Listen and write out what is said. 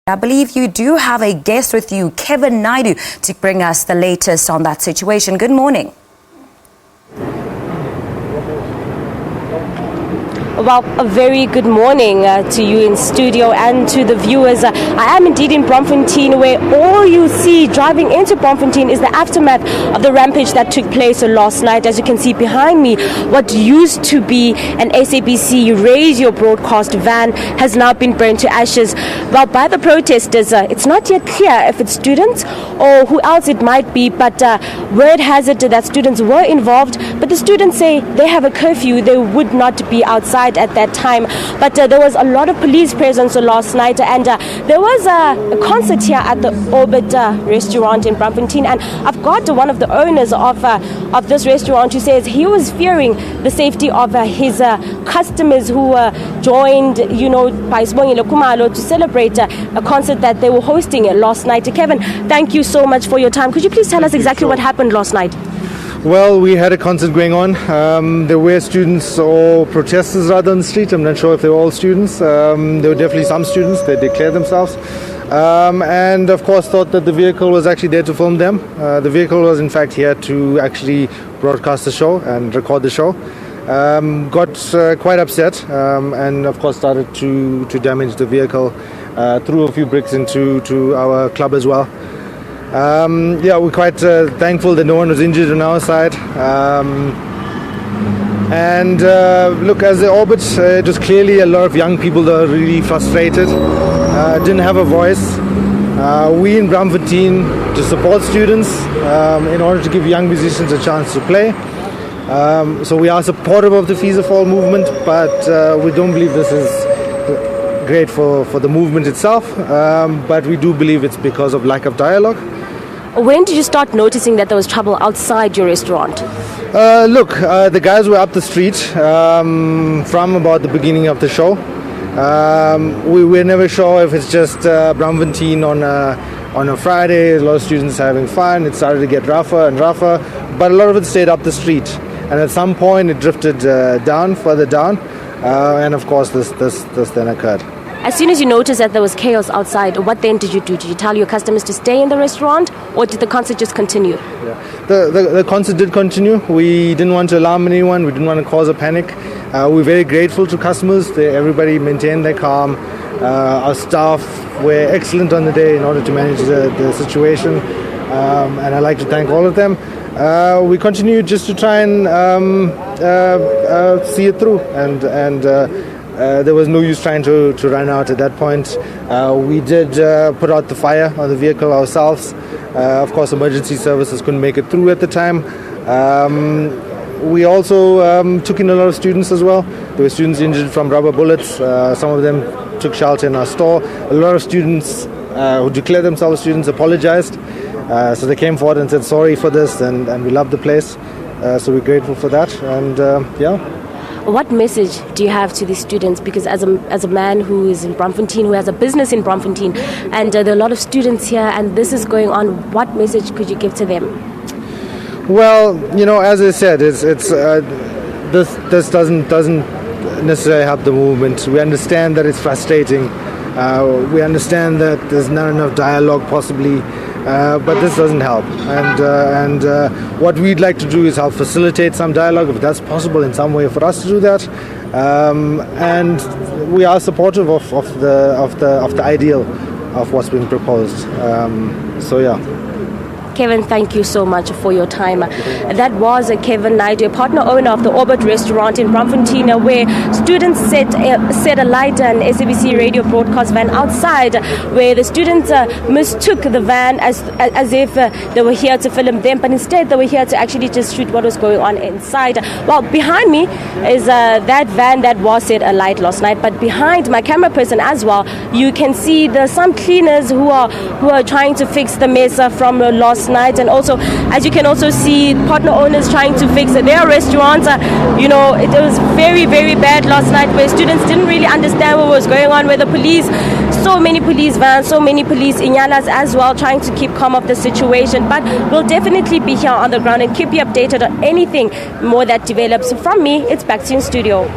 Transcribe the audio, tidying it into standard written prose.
I believe you do have a guest with you, Kevin Naidu, to bring us the latest on that situation. Good morning. Well, a very good morning to you in studio and to the viewers. I am indeed in Braamfontein, where all you see driving into Braamfontein is the aftermath of the rampage that took place last night. As you can see behind me, what used to be an SABC radio broadcast van has now been burned to ashes. Well, by the protesters, it's not yet clear if it's students or who else it might be, but word has it that students were involved. But the students say they have a curfew, they would not be outside at that time, but there was a lot of police presence last night, and there was a concert here at the Orbit restaurant in Braamfontein, and I've got one of the owners of this restaurant who says he was fearing the safety of his customers who joined, by Sibongile Khumalo to celebrate a concert that they were hosting last night. Kevin, thank you so much for your time. Could you please tell us exactly what happened last night? Well, we had a concert going on. There were students or protesters rather on the street. I'm not sure if they were all students. There were definitely some students. They declared themselves. And of course thought that the vehicle was actually there to film them. The vehicle was in fact here to actually broadcast the show and record the show. Got quite upset and of course started to damage the vehicle. Threw a few bricks into our club as well. We're quite thankful that no one was injured on our side. Look, as the Orbit, it was clearly a lot of young people that were really frustrated, didn't have a voice. We in Braamfontein to support students in order to give young musicians a chance to play. So we are supportive of the Fees of All movement, but we don't believe this is great for the movement itself, but we do believe it's because of lack of dialogue. When did you start noticing that there was trouble outside your restaurant? The guys were up the street from about the beginning of the show. We were never sure if it's just Braamfontein on a Friday. A lot of students having fun. It started to get rougher and rougher, but a lot of it stayed up the street. And at some point it drifted further down, and of course this then occurred. As soon as you noticed that there was chaos outside, what then did you do? Did you tell your customers to stay in the restaurant, or did the concert just continue? Yeah. The concert did continue. We didn't want to alarm anyone. We didn't want to cause a panic. We're very grateful to customers. Everybody maintained their calm. Our staff were excellent on the day in order to manage the situation, and I'd like to thank all of them. We continue just to try and see it through, and there was no use trying to run out at that point. We did put out the fire on the vehicle ourselves. Of course, emergency services couldn't make it through at the time. We also took in a lot of students as well. There were students injured from rubber bullets. Some of them took shelter in our store. A lot of students who declared themselves students apologized. So they came forward and said sorry for this, and we love the place. So we're grateful for that. And what message do you have to these students? Because as a man who is in Braamfontein, who has a business in Braamfontein, and there are a lot of students here, and this is going on, what message could you give to them? Well, as I said, it's this doesn't necessarily help the movement. We understand that it's frustrating. We understand that there's not enough dialogue, possibly. But this doesn't help, and what we'd like to do is help facilitate some dialogue, if that's possible in some way for us to do that, and we are supportive of the ideal of what's being proposed. Kevin, thank you so much for your time. That was Kevin Naidu, a partner owner of the Orbit restaurant in Braamfontein, where students set alight an SABC radio broadcast van outside, where the students mistook the van as if they were here to film them, but instead they were here to actually just shoot what was going on inside. Well, behind me is that van that was set alight last night, but behind my camera person as well, you can see some cleaners who are trying to fix the mess from last night, and also, as you can also see, partner owners trying to fix their restaurants. It was very, very bad last night, where students didn't really understand what was going on, where the police, so many police vans, so many police inyalas as well, trying to keep calm of the situation. But we'll definitely be here on the ground and keep you updated on anything more that develops. From me, it's back to you in studio.